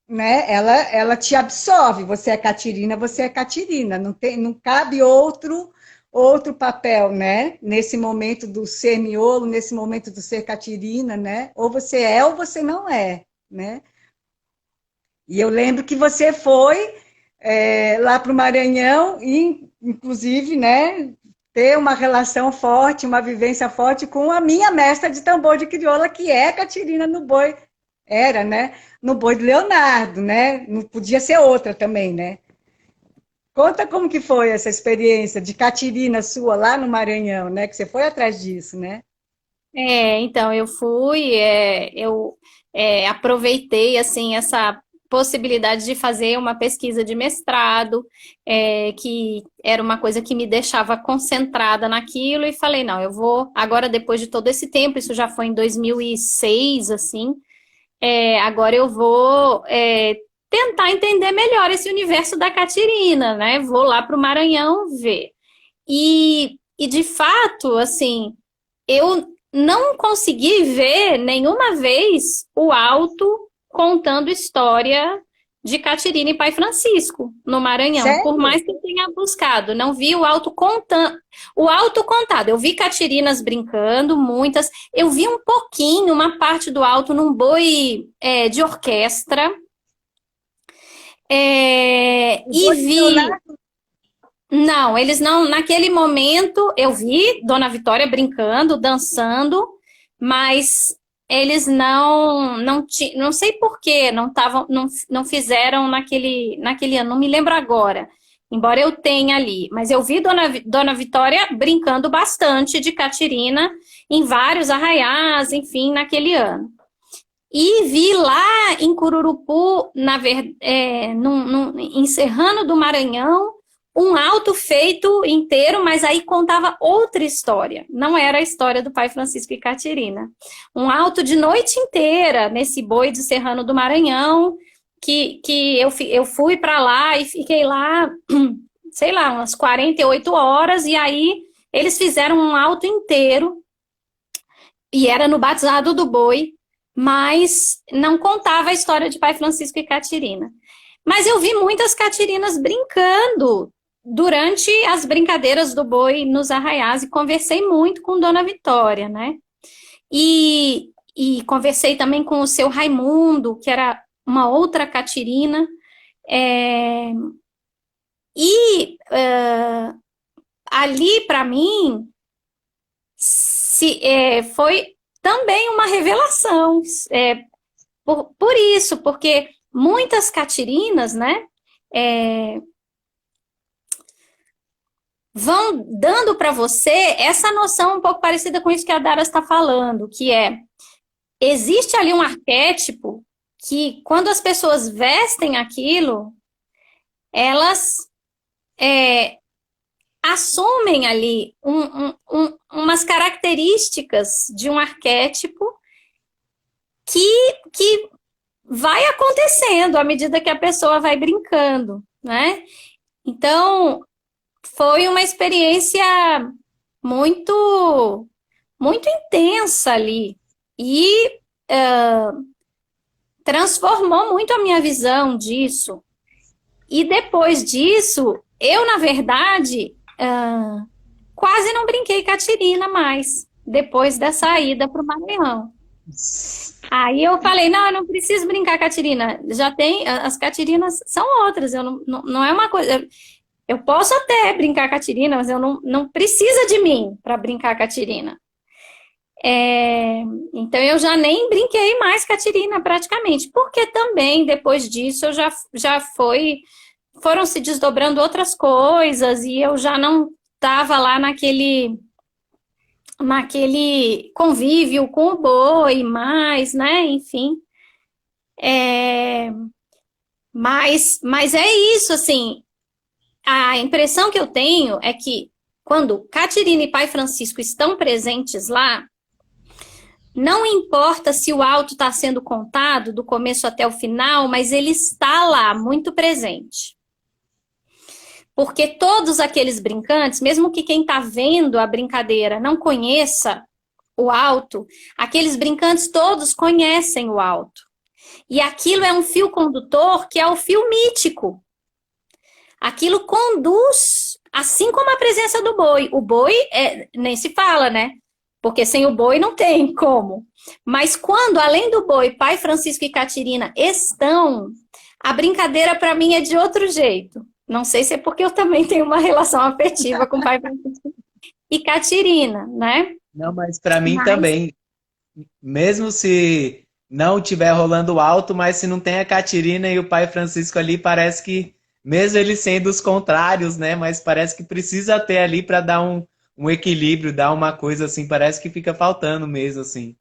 né, ela te absorve. Você é catirina, você é catirina. Não cabe outro papel, né? Nesse momento do ser miolo, nesse momento do ser catirina, né? Ou você é ou você não é, né? E eu lembro que você foi lá para o Maranhão e, inclusive, né, ter uma relação forte, uma vivência forte com a minha mestra de tambor de crioula, que é Catirina no boi. Era, né? No boi de Leonardo, né? Não podia ser outra também, né? Conta como que foi essa experiência de Catirina sua lá no Maranhão, né? Que você foi atrás disso, né? Então eu fui, eu aproveitei assim essa possibilidade de fazer uma pesquisa de mestrado, que era uma coisa que me deixava concentrada naquilo, e falei, não, eu vou, agora depois de todo esse tempo, isso já foi em 2006, assim, agora eu vou tentar entender melhor esse universo da Catirina, né? Vou lá para o Maranhão ver. E de fato, assim, eu não consegui ver nenhuma vez o Alto contando história de Catirina e Pai Francisco no Maranhão, por Sério? mais que eu tenha buscado, não vi o Alto contando, o Alto contado. Eu vi Catirinas brincando, muitas. Eu vi um pouquinho, uma parte do Alto num boi de orquestra. E vi. Não, eles não. Naquele momento eu vi Dona Vitória brincando, dançando, mas eles não sei por quê, não fizeram naquele ano, não me lembro agora, embora eu tenha ali, mas eu vi Dona Vitória brincando bastante de Catirina em vários arraiás, enfim, naquele ano. E vi lá em Cururupu, em Serrano do Maranhão, um alto feito inteiro, mas aí contava outra história. Não era a história do Pai Francisco e Catirina. Um alto de noite inteira, nesse boi de Serrano do Maranhão, que eu fui para lá e fiquei lá, sei lá, umas 48 horas, e aí eles fizeram um alto inteiro, e era no batizado do boi, mas não contava a história de Pai Francisco e Catirina. Mas eu vi muitas catirinas brincando durante as brincadeiras do boi nos arraiais, e conversei muito com Dona Vitória, né? E conversei também com o seu Raimundo, que era uma outra catirina, É, e ali, para mim, foi também uma revelação. Por isso, porque muitas catirinas, né, vão dando para você essa noção um pouco parecida com isso que a Dara está falando, que existe ali um arquétipo que, quando as pessoas vestem aquilo, elas assumem ali umas características de um arquétipo que vai acontecendo à medida que a pessoa vai brincando, né? Então, foi uma experiência muito, muito intensa ali e transformou muito a minha visão disso. E depois disso, eu, na verdade, quase não brinquei catirina mais, depois da saída para o Maranhão. Aí eu falei, não, eu não preciso brincar catirina, já tem, as catirinas são outras, eu não é uma coisa... Eu posso até brincar catirina, mas eu não precisa de mim para brincar catirina. Então eu já nem brinquei mais catirina praticamente, porque também depois disso eu foram se desdobrando outras coisas e eu já não estava lá naquele convívio com o boi mais, né? Enfim. Mas é isso, assim. A impressão que eu tenho é que quando Catirina e Pai Francisco estão presentes lá, não importa se o alto está sendo contado do começo até o final, mas ele está lá, muito presente. Porque todos aqueles brincantes, mesmo que quem está vendo a brincadeira não conheça o alto, aqueles brincantes todos conhecem o alto. E aquilo é um fio condutor que é o fio mítico. Aquilo conduz, assim como a presença do boi. O boi nem se fala, né? Porque sem o boi não tem como. Mas quando, além do boi, Pai Francisco e Catirina estão, a brincadeira para mim é de outro jeito. Não sei se é porque eu também tenho uma relação afetiva com Pai Francisco e Catirina, né? Não, mas para mim também, mesmo se não tiver rolando alto, mas se não tem a Catirina e o Pai Francisco ali, parece que, mesmo eles sendo os contrários, né? Mas parece que precisa ter ali para dar um equilíbrio, dar uma coisa assim, parece que fica faltando mesmo, assim.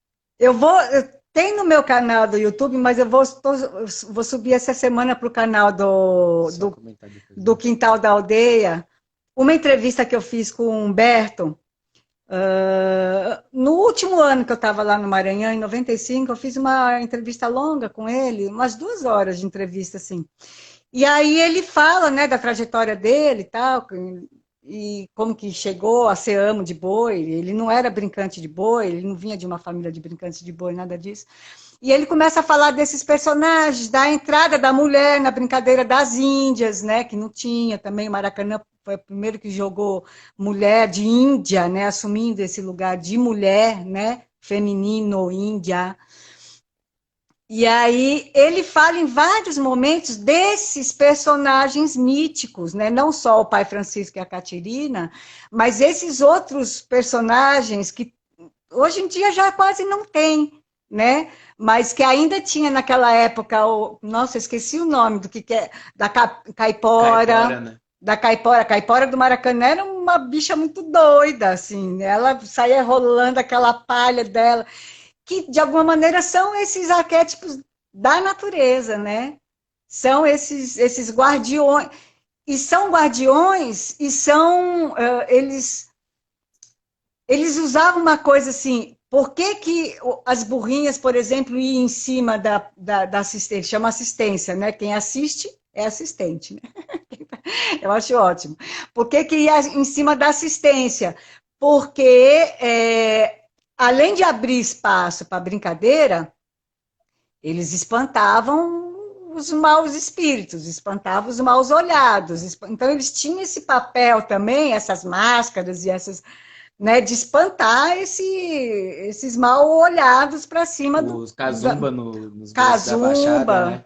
Tem no meu canal do YouTube, mas eu vou subir essa semana para o canal do Quintal da Aldeia, uma entrevista que eu fiz com o Humberto. No último ano que eu estava lá no Maranhão, em 95, eu fiz uma entrevista longa com ele, umas 2 horas de entrevista, assim. E aí ele fala, né, da trajetória dele e tal, e como que chegou a ser amo de boi. Ele não era brincante de boi, ele não vinha de uma família de brincantes de boi, nada disso. E ele começa a falar desses personagens, da entrada da mulher na brincadeira das Índias, né, que não tinha também. O Maracanã foi o primeiro que jogou mulher de Índia, né, assumindo esse lugar de mulher, né, feminino, índia. E aí ele fala em vários momentos desses personagens míticos, né? Não só o Pai Francisco e a Catirina, mas esses outros personagens que hoje em dia já quase não tem, né? Mas que ainda tinha naquela época, nossa, esqueci o nome do que é, da caipora, Né? Da caipora. A caipora do Maracanã era uma bicha muito doida, assim, ela saía rolando aquela palha dela, que de alguma maneira são esses arquétipos da natureza, né? São esses guardiões, e são guardiões, e são eles usavam uma coisa assim. Por que as burrinhas, por exemplo, iam em cima da assistente? Chama assistência, né? Quem assiste é assistente, né? Eu acho ótimo. Por que ia em cima da assistência? Porque além de abrir espaço para brincadeira, eles espantavam os maus espíritos, espantavam os maus olhados. Então, eles tinham esse papel também, essas máscaras e essas, né, de espantar esses mal olhados para cima Os Kazumba nos Kazumba, da Baixada, né?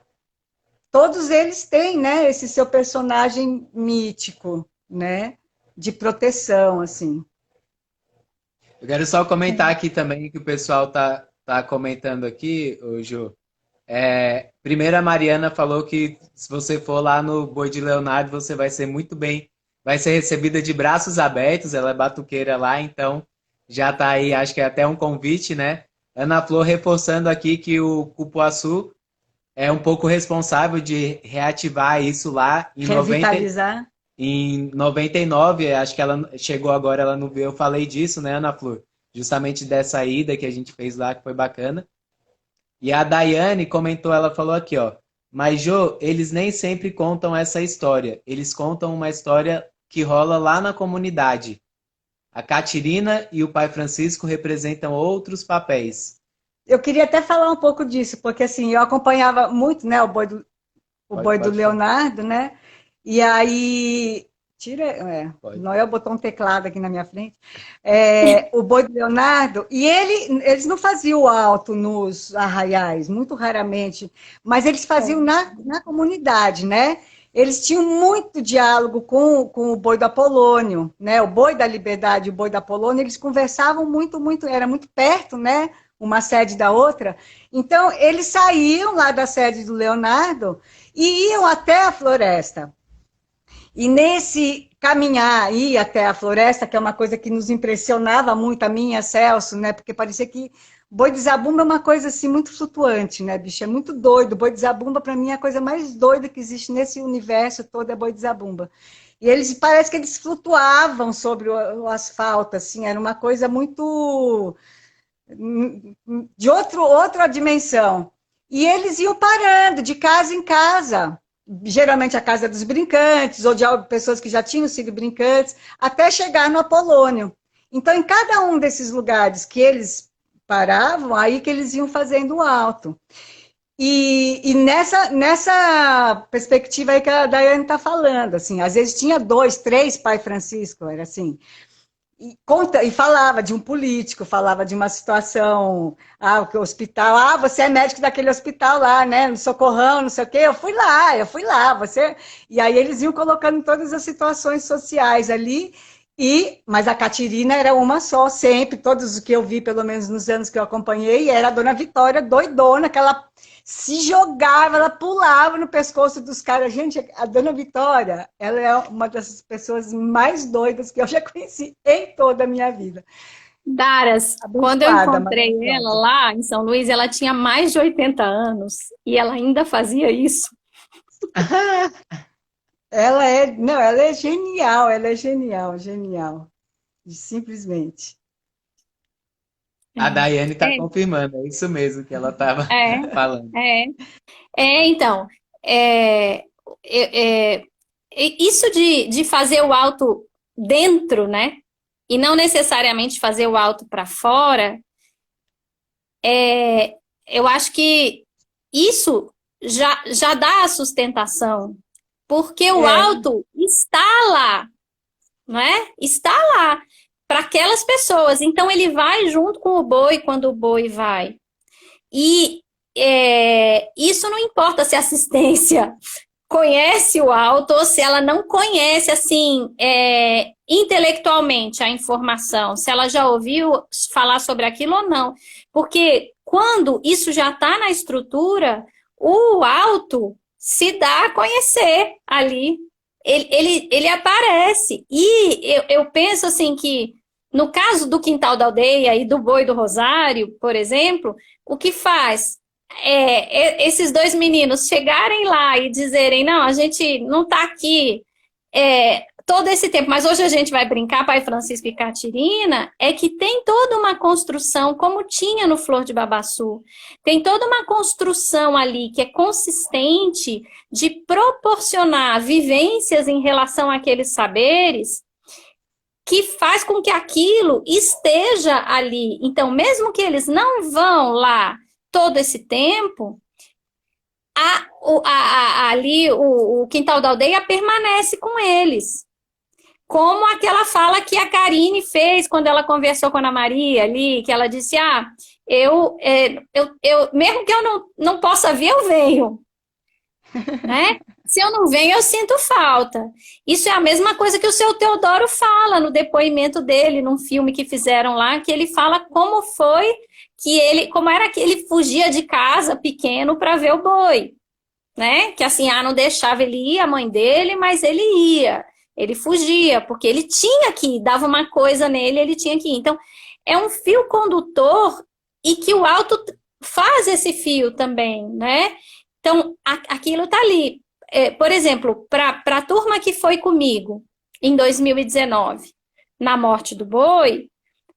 todos eles têm, né, esse seu personagem mítico, né, de proteção, assim. Eu quero só comentar aqui também que o pessoal tá comentando aqui, ô Ju. Primeiro a Mariana falou que se você for lá no Boi de Leonardo, você vai ser muito bem, vai ser recebida de braços abertos, ela é batuqueira lá, então já tá aí, acho que é até um convite, né? Ana Flor reforçando aqui que o Cupuaçu é um pouco responsável de reativar isso lá Revitalizar. em 99, acho que ela chegou agora, ela não viu, eu falei disso, né, Ana Flor? Justamente dessa ida que a gente fez lá, que foi bacana. E a Daiane comentou, ela falou aqui, ó, mas Jô, eles nem sempre contam essa história, eles contam uma história que rola lá na comunidade. A Catirina e o Pai Francisco representam outros papéis. Eu queria até falar um pouco disso, porque assim, eu acompanhava muito, né, o Boi do Pode Leonardo, né? E aí, Pode. Noel botou um teclado aqui na minha frente. O Boi do Leonardo, e eles não faziam o alto nos arraiais, muito raramente, mas eles faziam na comunidade, né? Eles tinham muito diálogo com o Boi do Apolônio, né? O Boi da Liberdade e o Boi do Apolônio, eles conversavam muito, muito, era muito perto, né? Uma sede da outra. Então, eles saíam lá da sede do Leonardo e iam até a floresta. E nesse caminhar, ir até a floresta, que é uma coisa que nos impressionava muito, a mim e a Celso, né? Porque parecia que Boi de Zabumba é uma coisa assim muito flutuante, né, bicho? É muito doido. Boi de Zabumba, para mim, é a coisa mais doida que existe nesse universo todo, é Boi de Zabumba. E eles, parece que eles flutuavam sobre o asfalto, assim, era uma coisa muito de outra dimensão. E eles iam parando de casa em casa, geralmente a casa dos brincantes, ou de pessoas que já tinham sido brincantes, até chegar no Apolônio. Então, em cada um desses lugares que eles paravam, aí que eles iam fazendo o alto. E nessa perspectiva aí que a Daiane está falando, assim, às vezes tinha 2, 3 Pai Francisco, era assim, e falava de um político, falava de uma situação, o hospital, você é médico daquele hospital lá, né, no Socorrão, não sei o quê, eu fui lá, você... E aí eles iam colocando todas as situações sociais ali, mas a Catirina era uma só, sempre, todos os que eu vi, pelo menos nos anos que eu acompanhei, era a Dona Vitória doidona, que ela se jogava, ela pulava no pescoço dos caras. Gente, a Dona Vitória, ela é uma das pessoas mais doidas que eu já conheci em toda a minha vida. Daras, quando eu Abençoada, encontrei ela lá em São Luís, ela tinha mais de 80 anos e ela ainda fazia isso. Ela é genial, genial. Simplesmente. A Daiane está confirmando, é isso mesmo que ela estava falando. Então, isso de fazer o alto dentro, né? E não necessariamente fazer o alto para fora, eu acho que isso já dá a sustentação, porque o alto está lá, não é? Está lá para aquelas pessoas. Então, ele vai junto com o boi quando o boi vai. E isso não importa se a assistência conhece o alto ou se ela não conhece, assim, intelectualmente a informação, se ela já ouviu falar sobre aquilo ou não. Porque quando isso já está na estrutura, o alto se dá a conhecer ali. Ele aparece. E eu penso assim que, no caso do Quintal da Aldeia e do Boi do Rosário, por exemplo, o que faz esses 2 meninos chegarem lá e dizerem, não, a gente não está aqui todo esse tempo, mas hoje a gente vai brincar, Pai Francisco e Catirina, é que tem toda uma construção, como tinha no Flor de Babaçu, tem toda uma construção ali que é consistente de proporcionar vivências em relação àqueles saberes que faz com que aquilo esteja ali. Então, mesmo que eles não vão lá todo esse tempo, ali o Quintal da Aldeia permanece com eles. Como aquela fala que a Karine fez quando ela conversou com a Ana Maria ali, que ela disse, eu mesmo que eu não possa vir, eu venho. né? Se eu não venho, eu sinto falta. Isso é a mesma coisa que o seu Teodoro fala no depoimento dele, num filme que fizeram lá, que ele fala como foi que ele, como era que ele fugia de casa pequeno para ver o boi, né? Que assim, não deixava ele ir, a mãe dele, mas ele ia. Ele fugia, porque ele tinha que ir, dava uma coisa nele, ele tinha que ir. Então, é um fio condutor e que o alto faz esse fio também, né? Então, aquilo tá ali. Por exemplo, para a turma que foi comigo em 2019, na morte do boi,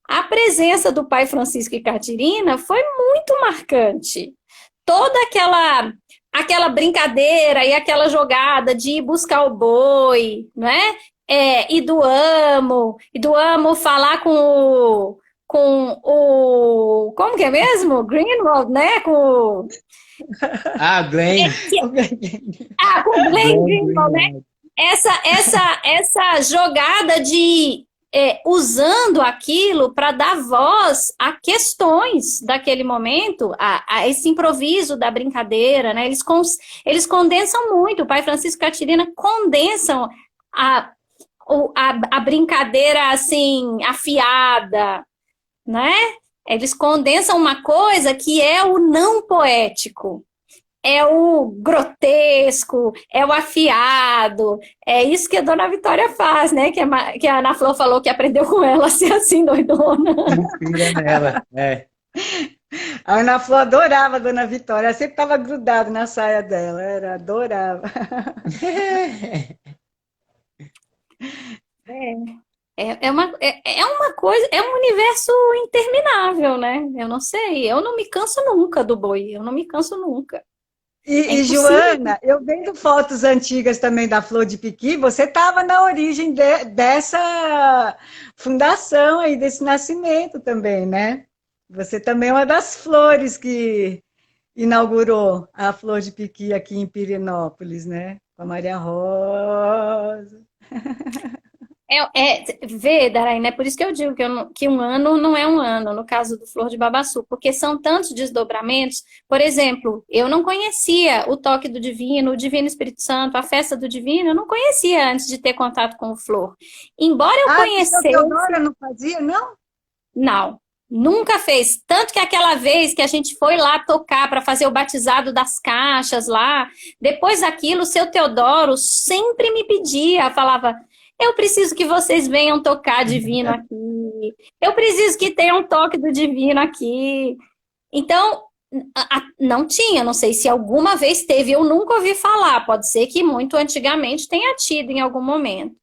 a presença do pai Francisco e Catirina foi muito marcante. Toda aquela brincadeira e aquela jogada de ir buscar o boi, né? E do amo falar com o como que é mesmo? Greenwald, né? Ah, Glenn. Com o Glenn Greenwald, né? Essa jogada de usando aquilo para dar voz a questões daquele momento, a esse improviso da brincadeira, né? Eles condensam muito, o pai Francisco e Catirina condensam a brincadeira assim, afiada, né? Eles condensam uma coisa que é o não poético, é o grotesco, é o afiado, é isso que a Dona Vitória faz, né? Que a Ana Flor falou que aprendeu com ela a ser assim, doidona. Inspira nela, A Ana Flor adorava a Dona Vitória, ela sempre estava grudada na saia dela, adorava. É uma coisa, é um universo interminável, né? Eu não sei, eu não me canso nunca do boi, eu não me canso nunca. E Joana, eu vendo fotos antigas também da Flor de Piqui, você estava na origem dessa fundação aí, desse nascimento também, né? Você também é uma das flores que inaugurou a Flor de Piqui aqui em Pirenópolis, né? Com a Maria Rosa. Vê, Daraína, é por isso que eu digo que um ano não é um ano, no caso do Flor de Babaçu, porque são tantos desdobramentos. Por exemplo, eu não conhecia o toque do Divino, o Divino Espírito Santo, a festa do Divino, eu não conhecia antes de ter contato com o Flor. Embora eu conhecesse... A Teodora não fazia, não? Não, nunca fez. Tanto que aquela vez que a gente foi lá tocar para fazer o batizado das caixas lá, depois daquilo, o seu Teodoro sempre me pedia, falava... Eu preciso que vocês venham tocar divino aqui. Eu preciso que tenha um toque do divino aqui. Então, não tinha. Não sei se alguma vez teve. Eu nunca ouvi falar. Pode ser que muito antigamente tenha tido em algum momento.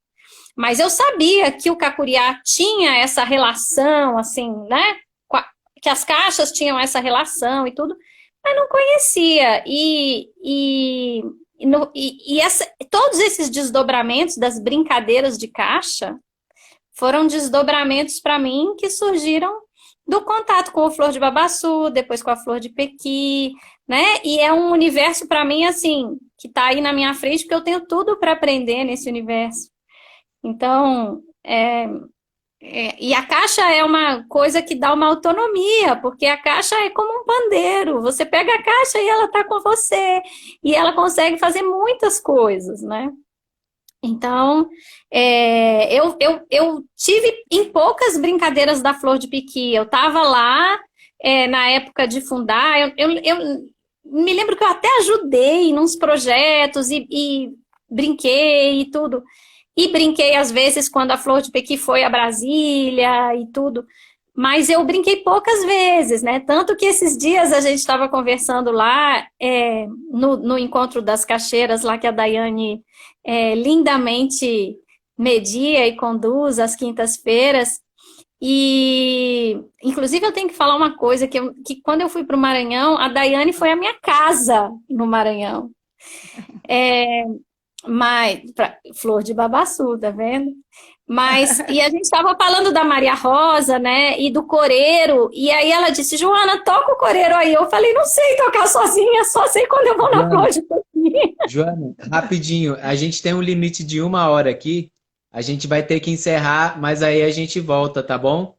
Mas eu sabia que o Cacuriá tinha essa relação, assim, né? Que as caixas tinham essa relação e tudo. Mas não conhecia. Todos esses desdobramentos das brincadeiras de caixa foram desdobramentos para mim que surgiram do contato com o Flor de Babaçu, depois com a Flor de Pequi, né? E é um universo para mim assim que está aí na minha frente, porque eu tenho tudo para aprender nesse universo. Então, e a caixa é uma coisa que dá uma autonomia, porque a caixa é como um pandeiro. Você pega a caixa e ela está com você. E ela consegue fazer muitas coisas, né? Então, eu tive em poucas brincadeiras da Flor de Piqui. Eu estava lá na época de fundar. Eu me lembro que eu até ajudei nos projetos e brinquei e tudo. E brinquei, às vezes, quando a Flor de Pequi foi a Brasília e tudo. Mas eu brinquei poucas vezes, né? Tanto que esses dias a gente estava conversando lá, no encontro das caixeiras, lá que a Daiane lindamente media e conduz às quintas-feiras. E, inclusive, eu tenho que falar uma coisa, que quando eu fui para o Maranhão, a Daiane foi a minha casa no Maranhão. Mas, Flor de Babaçu, tá vendo? E a gente estava falando da Maria Rosa, né? E do coreiro. E aí ela disse, Joana, toca o coreiro aí. Eu falei, não sei tocar sozinha, só sei quando eu vou na Flor de Pequi. Joana, rapidinho, a gente tem um limite de 1 hora aqui. A gente vai ter que encerrar, mas aí a gente volta, tá bom?